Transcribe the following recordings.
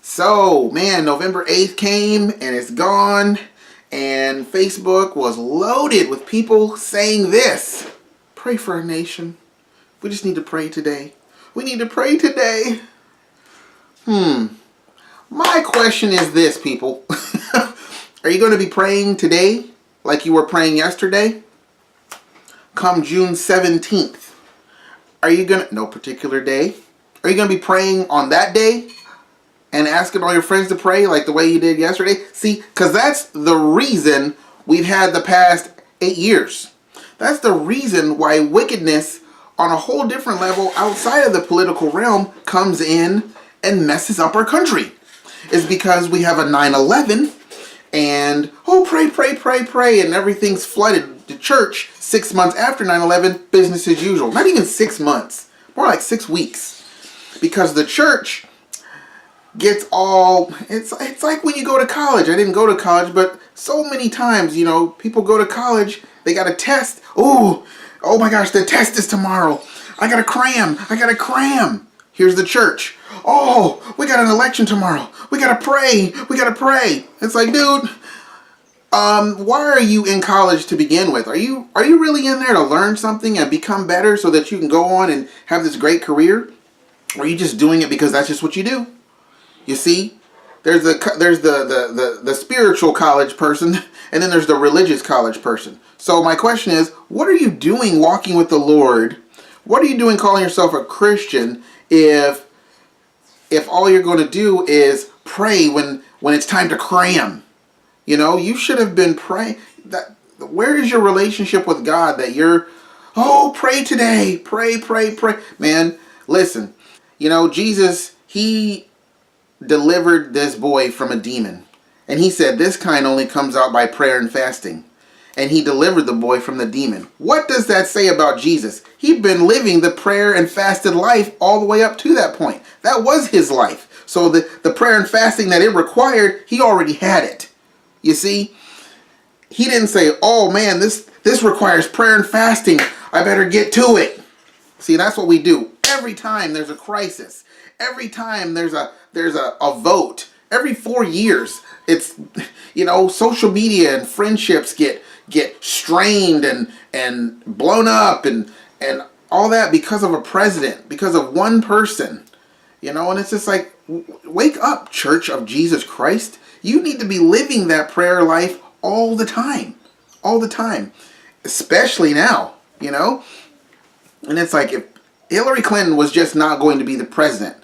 So, man, November 8th came and it's gone, and Facebook was loaded with people saying this: pray for our nation. We just need to pray today. We need to pray today. My question is this, people. Are you going to be praying today like you were praying yesterday? Come June 17th. Are you going to, no particular day, are you going to be praying on that day and asking all your friends to pray like the way you did yesterday? See, because that's the reason we've had the past 8 years. That's the reason why wickedness on a whole different level outside of the political realm comes in and messes up our country. Is because we have a 9/11 and, pray, and everything's flooded to church 6 months after 9/11, business as usual. Not even 6 months, more like 6 weeks. Because the church gets all, it's like when you go to college. I didn't go to college, but so many times, people go to college, they got a test. Oh my gosh, the test is tomorrow. I gotta cram. Here's the church. Oh, we got an election tomorrow. We gotta pray. It's like, dude, why are you in college to begin with? Are you really in there to learn something and become better so that you can go on and have this great career? Or are you just doing it because that's just what you do? You see, there's the spiritual college person, and then there's the religious college person. So my question is, what are you doing walking with the Lord? What are you doing calling yourself a Christian if all you're going to do is pray when it's time to cram? You should have been praying. Where is your relationship with God that you're, pray today, pray. Man, listen, Jesus, he delivered this boy from a demon. And he said this kind only comes out by prayer and fasting. And he delivered the boy from the demon. What does that say about Jesus? He'd been living the prayer and fasted life all the way up to that point. That was his life. So the prayer and fasting that it required, he already had it. You see? He didn't say, oh man, this requires prayer and fasting. I better get to it. See, that's what we do. Every time there's a crisis, every time there's a vote, every 4 years, it's, social media and friendships get strained and blown up and all that because of a president, because of one person, and it's just like, wake up, Church of Jesus Christ. You need to be living that prayer life all the time, especially now, and it's like, if Hillary Clinton was just not going to be the president,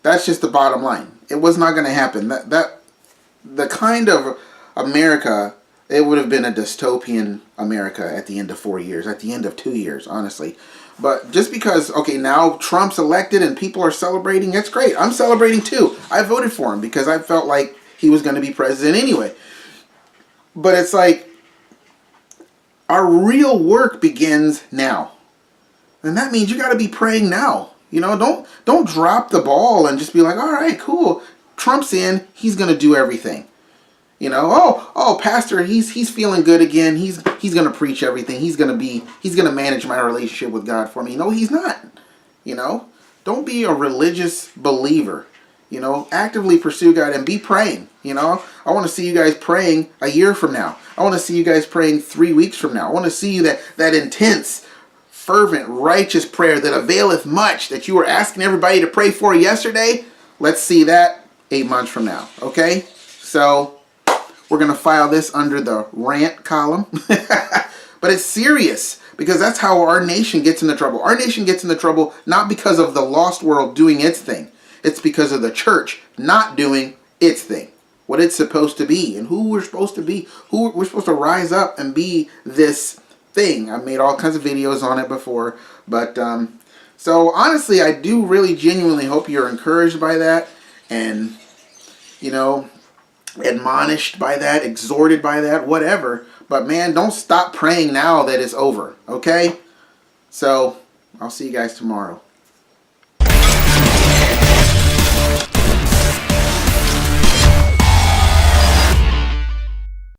that's just the bottom line. It was not going to happen. That the kind of America, it would have been a dystopian America at the end of 4 years, at the end of 2 years, honestly. But just because, now Trump's elected and people are celebrating, that's great. I'm celebrating too. I voted for him because I felt like he was going to be president anyway. But it's like, our real work begins now. And that means you got to be praying now. Don't drop the ball and just be like, all right, cool. Trump's in. He's going to do everything. Pastor, he's feeling good again. He's going to preach everything. He's going to manage my relationship with God for me. No, he's not. Don't be a religious believer. Actively pursue God and be praying. I want to see you guys praying a year from now. I want to see you guys praying 3 weeks from now. I want to see you that intense, fervent, righteous prayer that availeth much that you were asking everybody to pray for yesterday. Let's see that 8 months from now. Okay? So we're going to file this under the rant column. But it's serious because that's how our nation gets into trouble. Our nation gets into trouble not because of the lost world doing its thing. It's because of the church not doing its thing. What it's supposed to be and who we're supposed to be. Who we're supposed to rise up and be this thing. I've made all kinds of videos on it before. But, so honestly, I do really genuinely hope you're encouraged by that. And, admonished by that, exhorted by that, whatever. But man, don't stop praying now that it's over, okay? So, I'll see you guys tomorrow.